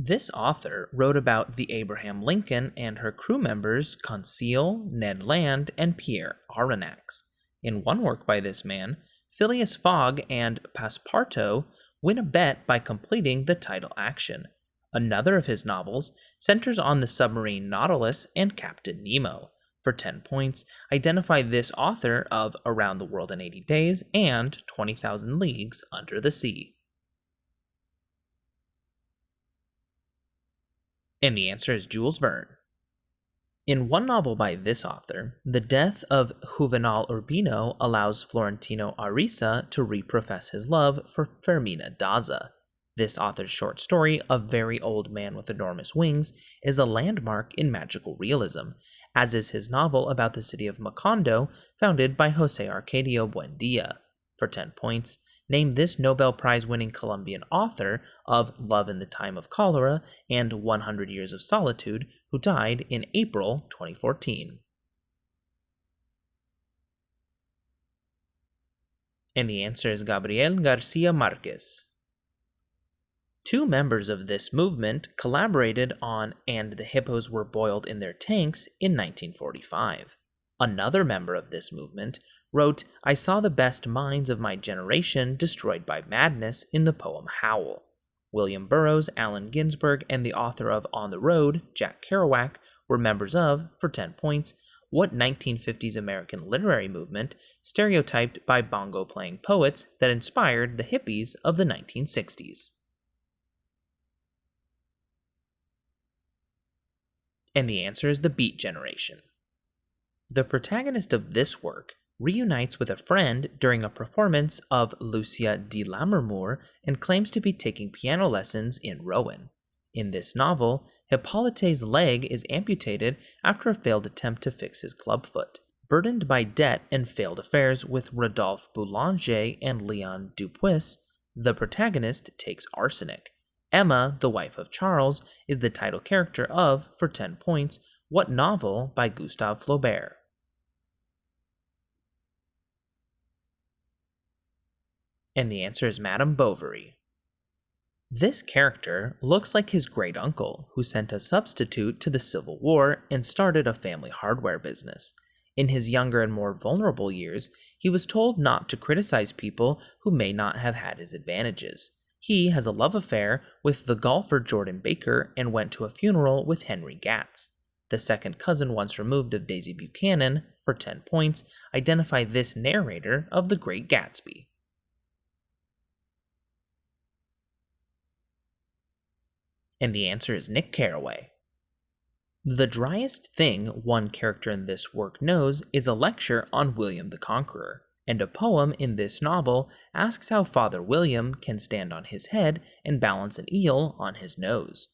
This author wrote about the Abraham Lincoln and her crew members Conseil, Ned Land, and Pierre Aronnax. In one work by this man, Phileas Fogg and Passepartout win a bet by completing the title action. Another of his novels centers on the submarine Nautilus and Captain Nemo. For 10 points, identify this author of Around the World in 80 Days and 20,000 Leagues Under the Sea. And the answer is Jules Verne. In one novel by this author, the death of Juvenal Urbino allows Florentino Arisa to reprofess his love for Fermina Daza. This author's short story, A Very Old Man with Enormous Wings, is a landmark in magical realism, as is his novel about the city of Macondo, founded by Jose Arcadio Buendia. For 10 points, name this Nobel Prize-winning Colombian author of Love in the Time of Cholera and 100 Years of Solitude, who died in April 2014. And the answer is Gabriel Garcia Marquez. Two members of this movement collaborated on And the Hippos Were Boiled in Their Tanks in 1945. Another member of this movement wrote, I saw the best minds of my generation destroyed by madness in the poem Howl. William Burroughs, Allen Ginsberg, and the author of On the Road, Jack Kerouac, were members of, for 10 points, what 1950s American literary movement stereotyped by bongo-playing poets that inspired the hippies of the 1960s? And the answer is the Beat Generation. The protagonist of this work reunites with a friend during a performance of Lucia de Lammermoor and claims to be taking piano lessons in Rouen. In this novel, Hippolyte's leg is amputated after a failed attempt to fix his clubfoot. Burdened by debt and failed affairs with Rodolphe Boulanger and Leon Dupuis, the protagonist takes arsenic. Emma, the wife of Charles, is the title character of, for 10 points, what novel by Gustave Flaubert? And the answer is Madame Bovary. This character looks like his great-uncle, who sent a substitute to the Civil War and started a family hardware business. In his younger and more vulnerable years, he was told not to criticize people who may not have had his advantages. He has a love affair with the golfer Jordan Baker and went to a funeral with Henry Gatz. The second cousin once removed of Daisy Buchanan, for 10 points, identify this narrator of The Great Gatsby. And the answer is Nick Carraway. The driest thing one character in this work knows is a lecture on William the Conqueror, and a poem in this novel asks how Father William can stand on his head and balance an eel on his nose.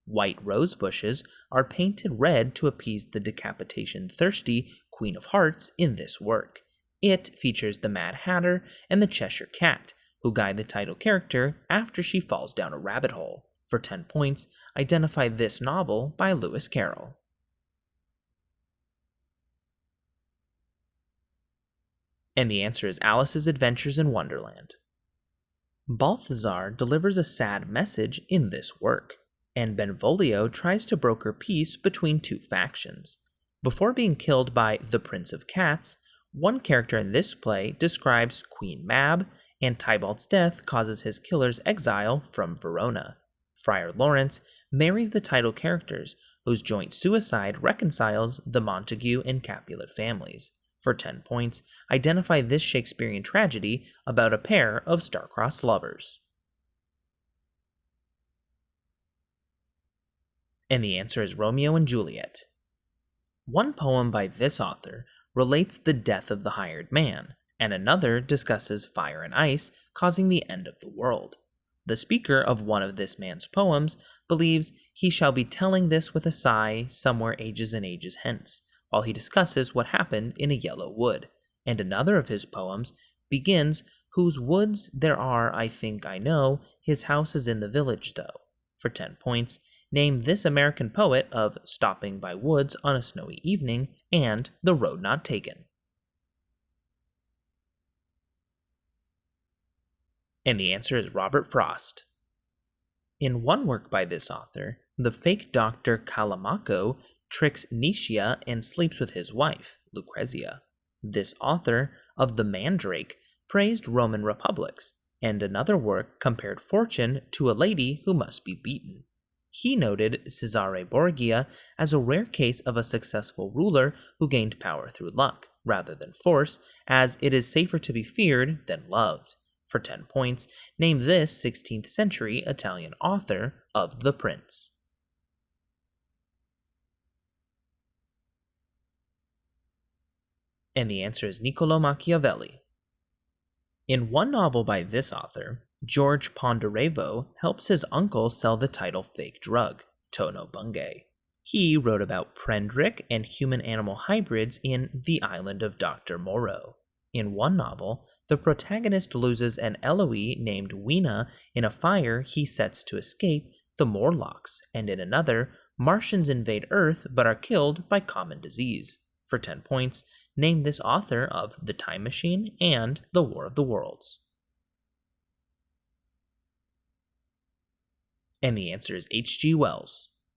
White rose bushes are painted red to appease the decapitation-thirsty Queen of Hearts in this work. It features the Mad Hatter and the Cheshire Cat, who guide the title character after she falls down a rabbit hole. For 10 points, identify this novel by Lewis Carroll. And the answer is Alice's Adventures in Wonderland. Balthazar delivers a sad message in this work, and Benvolio tries to broker peace between two factions. Before being killed by the Prince of Cats, one character in this play describes Queen Mab, and Tybalt's death causes his killer's exile from Verona. Friar Lawrence marries the title characters, whose joint suicide reconciles the Montague and Capulet families. For 10 points, identify this Shakespearean tragedy about a pair of star-crossed lovers. And the answer is Romeo and Juliet. One poem by this author relates the death of the hired man, and another discusses fire and ice causing the end of the world. The speaker of one of this man's poems believes he shall be telling this with a sigh somewhere ages and ages hence, while he discusses what happened in a yellow wood. And another of his poems begins, whose woods there are, I think I know, his house is in the village though. For 10 points, name this American poet of Stopping by Woods on a Snowy Evening and The Road Not Taken. And the answer is Robert Frost. In one work by this author, the fake doctor Calamaco tricks Nicias and sleeps with his wife, Lucrezia. This author of The Mandrake praised Roman republics, and another work compared fortune to a lady who must be beaten. He noted Cesare Borgia as a rare case of a successful ruler who gained power through luck, rather than force, as it is safer to be feared than loved. For 10 points, name this 16th century Italian author of The Prince. And the answer is Niccolo Machiavelli. In one novel by this author, George Ponderevo helps his uncle sell the title fake drug, Tono Bungay. He wrote about Prendrick and human-animal hybrids in The Island of Dr. Moreau. In one novel, the protagonist loses an Eloise named Weena in a fire he sets to escape the Morlocks, and in another, Martians invade Earth but are killed by common disease. For 10 points, name this author of The Time Machine and The War of the Worlds. And the answer is H.G. Wells.